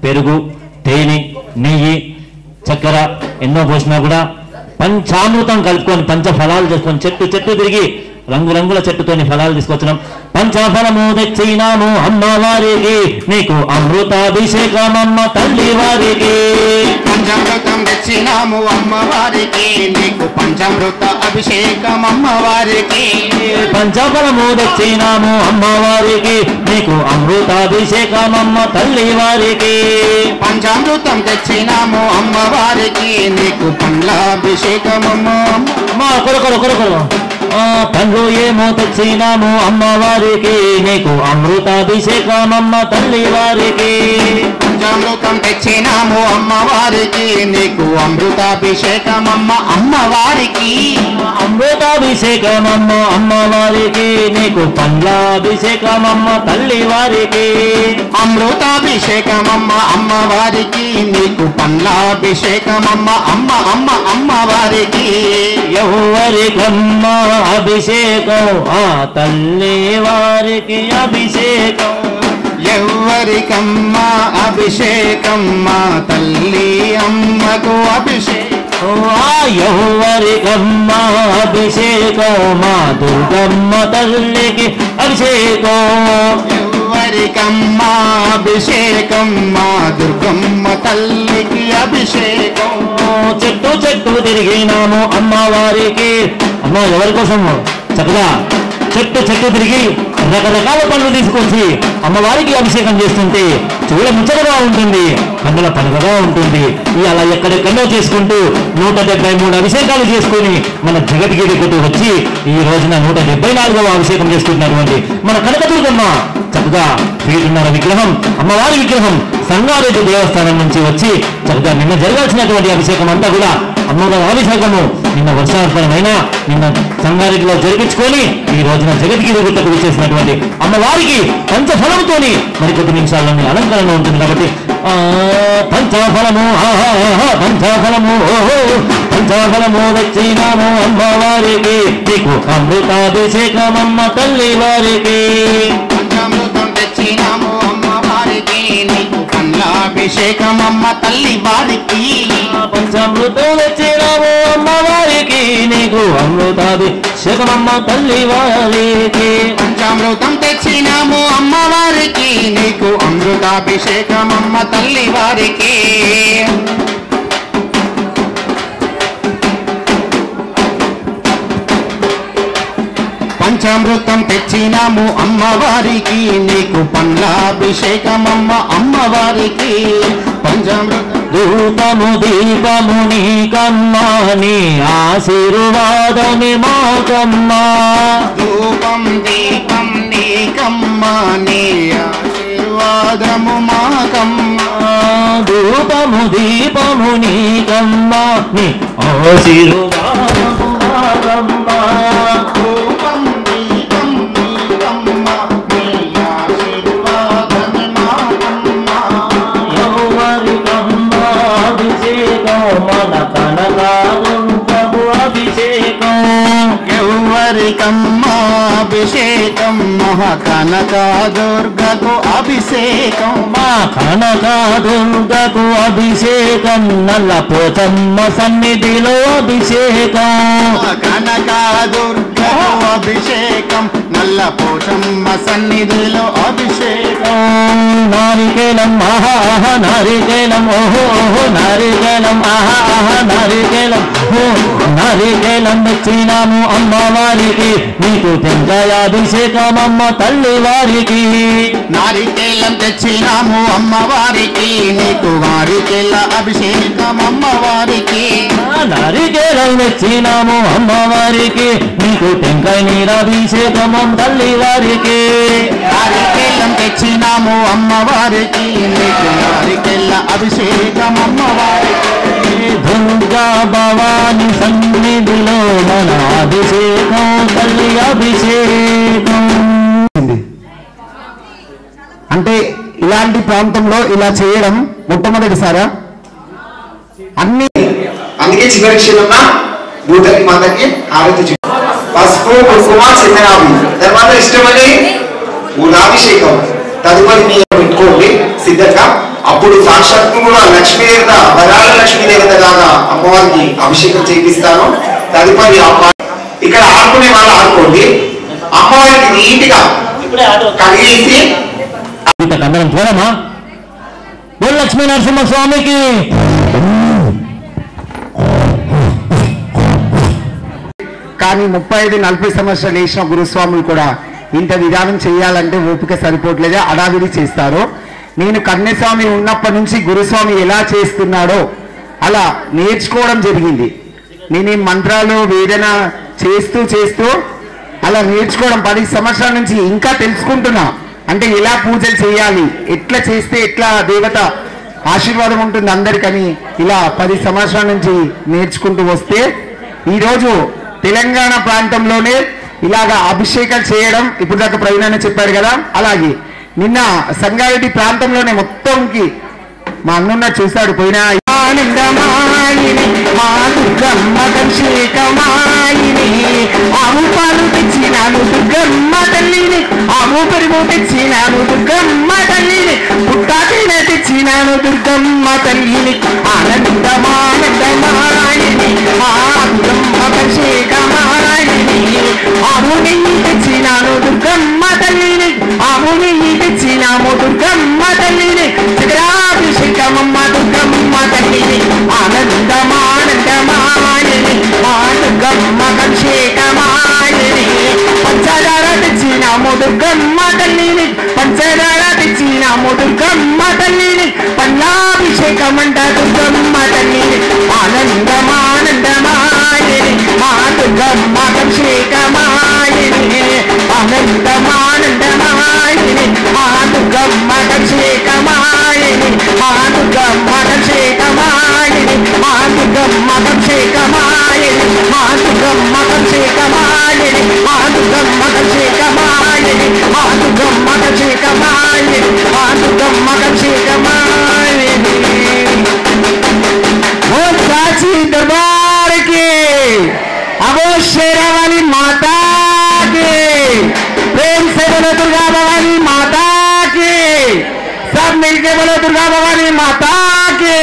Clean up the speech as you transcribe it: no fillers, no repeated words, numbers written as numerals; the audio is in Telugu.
పెరుగు, తేనె, నెయ్యి, చక్కెర ఎన్నో పోసినా కూడా పంచామృతం కలుపుకొని పంచఫలాలు చేసుకొని చెట్టు తిరిగి రంగురంగుల చెట్టుతోని ఫలాలు తీసుకొచ్చినాం. పంచఫలము తెచ్చినాము అమ్మవారికి, నీకు అమృతాభిషేకం అమ్మ తల్లి వారికి. పంచామృతం తెచ్చినాము అమ్మవారికి, నీకు పంచామృత అభిషేకం అమ్మవారికి. పంచఫలము తెచ్చినాము అమ్మవారికి, నీకు అమృతాభిషేకం అమ్మ తల్లి వారికి. పంచామృతం తెచ్చినాము అమ్మవారికి, నీకు పండ్లాభిషేకం అమ్మ. కొరకొర పండ్లు ఏమో తెచ్చినాము అమ్మవారికి, నీకు అమృతాభిషేకం అమ్మ తల్లి వారికి. పంచామృతం తెచ్చినాము అమ్మవారికి, నీకు అమృతాభిషేకం అమ్మ అమ్మవారికి. అమృతాభిషేకం అమ్మ అమ్మవారికి, నీకు పండ్లాభిషేకం అమ్మ తల్లి వారికి. అమృతాభిషేకం అమ్మ అమ్మవారికి, నీకు పండ్లాభిషేకం అమ్మ అమ్మ అమ్మ అమ్మవారికి. ఎవరికమ్మ అభిషేకం ఆ తల్లి వారికి అభిషేకం. ఎవరికమ్మా అభిషేకం మా తల్లి అమ్మకు అభిషేకం. ఎవరికమ్మ అభిషేకం మా దుర్గమ్మ తల్లికి అభిషేకం. ఎవరికమ్మా అభిషేకం మా దుర్గమ్మ తల్లికి అభిషేకం. చెట్టు తిరిగినాము అమ్మవారికి. అమ్మ ఎవరి కోసం చక్కగా చెట్టు తిరిగి రకరకాల పనులు తీసుకొచ్చి అమ్మవారికి అభిషేకం చేస్తుంటే చూడ ముచ్చటగా ఉంటుంది, కన్నుల పండుగగా ఉంటుంది. అలా ఎక్కడెక్కడో చేసుకుంటూ 173 అభిషేకాలు చేసుకుని మన జగద్గిరికి వచ్చి ఈ రోజున 174వ అభిషేకం చేసుకుంటున్నటువంటి మన కనకదుర్గమ్మ చక్కగా 3.5 విగ్రహం అమ్మవారి విగ్రహం సంగారెడ్డి దేవస్థానం నుంచి వచ్చి చక్కగా నిన్న జరగాల్సినటువంటి అభిషేకం అంతా కూడా అమ్మవారి అభిషేకము నిన్న వర్షార్పణమైన నిన్న సంగారెడ్డిలో జరిపించుకొని ఈ రోజున జగద్గిరి గుట్టకు విచ్చేసినటువంటి అమ్మవారికి పంచఫలంతోని మరికొద్ది నిమిషాల్లోని అలంకరణ ఉంటుంది. కాబట్టి పంచఫలము వచ్చినాము అమ్మవారికి, నీకు అమృతాభిషేకం అమ్మ తల్లి వారికి. పంచామృతం తెచ్చినాము అమ్మవారికి, నీకు పండ్లాభిషేకం అమ్మ తల్లి వారికి. పంచామృతం తెచ్చినాము అమ్మవారికి, నీకు అమృతాభిషేకం అమ్మ తల్లి వారికి. పంచామృతం తెచ్చినాము అమ్మవారికి, నీకు అమృతాభిషేకం అమ్మ తల్లి వారికి. పంచామృతం తెచ్చినాము అమ్మవారికి, నీకు పండ్లాభిషేకం అమ్మ అమ్మవారికి. పంచామృతం ధూపము దీపము నీకమ్మా, నీ ఆశీర్వాదమే మాకమ్మా. ధూపం దీపం నీకమ్మా, నీ ఆశీర్వాదము మాకమ్మా. ధూపము దీపము నీకమ్మా, నీ ఆశీర్వాదము మాకమ్మా. ధూపం దీపం నీకమ్మా, నీ ఆశీర్వాదము మాకమ్మా. ఎవరికమ్మా అభిషేకం మన కనకాదుర్గకు అభిషేకం. ఎవరికమ్మా అభిషేకం మహా కనకాదుర్గకు అభిషేకం. మా కనకాదుర్గకు అభిషేకం, నల్ల పోచమ్మ సన్నిధిలో అభిషేకం. కనకాదుర్గకు అభిషేకం, నల్ల పోచమ్మ సన్నిధిలో అభిషేకం. నారికేలం ఆహా నారికేలం ఓహో నారికేలం ఆహా నారికేలం నారికేలం తెచ్చినాము అమ్మవారికి, నీకు టెంకాయాభిషేకం అమ్మ తల్లి వారికి. నారికేలం తెచ్చినాము అమ్మవారికి, నీకు వారికేల అభిషేకం అమ్మవారికి. నారికేలం తెచ్చినాము అమ్మవారికి, నీకు టెంకాయ నీరాభిషేకం తల్లి వారికి. నారికేలం తెచ్చినాము అమ్మవారికి, నీకు వారికేల అభిషేకం అమ్మవారికి. దుర్గా భవాని సన్నిధిలో మన అభిషేకం తల్లి అభిషేకం. అంటే ఇలాంటి ప్రాంతంలో ఇలా చేయడం మొట్టమొదటిసారా? అన్ని అందుకే చివరి క్షణంలో భూతకి మాతకి హారతి పసుపు కుంకుమ చందనాభి తర్వాత ఇష్టమని ఊరాభిషేకం తదుపరి పెట్టుకోండి సిద్ధంగా. అప్పుడు సాక్షాత్తు కూడా లక్ష్మీ దేవత వరాల లక్ష్మీ దేవత లాగా అమ్మవారికి అభిషేకం చేపిస్తాను. తదుపరి ఇక్కడ ఆడుకునే వాళ్ళు ఆడుకోండి. అమ్మవారికి నీట్గా కడిగేసి కందరం చూడమా. లక్ష్మీ నరసింహస్వామికి కానీ 35-40 సంవత్సరాలు వేసిన గురుస్వాములు కూడా ఇంత విధానం చేయాలంటే ఓపిక సరిపోవట్లేదే, అడావిడి చేస్తారు. నేను కన్యస్వామి ఉన్నప్పటి నుంచి గురుస్వామి ఎలా చేస్తున్నాడో అలా నేర్చుకోవడం జరిగింది. నేను ఈ మంత్రాలు వేదన చేస్తూ అలా నేర్చుకోవడం 10 సంవత్సరాల నుంచి ఇంకా తెలుసుకుంటున్నా. అంటే ఎలా పూజలు చేయాలి, ఎట్లా చేస్తే ఎట్లా దేవత ఆశీర్వాదం ఉంటుంది అందరికని ఇలా 10 సంవత్సరాల నుంచి నేర్చుకుంటూ వస్తే ఈరోజు తెలంగాణ ప్రాంతంలోనే ఇలాగా అభిషేకాలు చేయడం ఇప్పుడు దాకా ప్రవీణ చెప్పాడు కదా, అలాగే నిన్న సంగారెడ్డి ప్రాంతంలోనే మొత్తంకి మా అన్నున్న చూశాడు పోయిన ఆవు పాలు తెచ్చినాను దుర్గమ్మ తల్లిని, ఆవు పెరుగు తెచ్చినాను దుర్గమ్మ తల్లిని, పుట్టాకైన తెచ్చినాను దుర్గమ్మ తల్లిని, ఆనందమానందమాయిని అభిషేకమాయిని, ఆవు నెయ్యి తెచ్చినాను దుర్గమ్మ తల్లిని, ఆవు నెయ్యి తెచ్చినాము దుర్గమ్మ తల్లిని, చక్రాభిషేకమమ్మ దుర్గమ్మ తల్లిని, ఆనందమానందమాయిని దుర్గమ్మ అభిషేకమాయిని, పంచదార తెచ్చినాము దుర్గమ్మ తల్లిని, పంచదార తెచ్చినాము దుర్గమ్మ తల్లిని, పల్లాభిషేకమంట దుర్గమ్మ తల్లిని, ఆనందమానందమాయిని మా దుర్గమ్మ అభిషేకమాయిని, ఆనందమానందమాయిని మా దుర్గమ్మ అభిషేకమాయిని, మా దుర్గమ్మ అభిషేకమాయిని, మా దుర్గమ్మ అభిషేకమాయిని, మా దుర్గమ్మ అభిషేకమాయిని, మా దుర్గమ్మ అభిషేకమాయిని, మా దుర్గమ్మ అభిషేకమాయిని, మా దుర్గమ్మ అభిషేకమాయిని. वो चाची दरबार के अब शेरा वाली माता के प्रेम से बोलो दुर्गा भवानी माता के, सब मिलके बोलो दुर्गा भवानी माता के।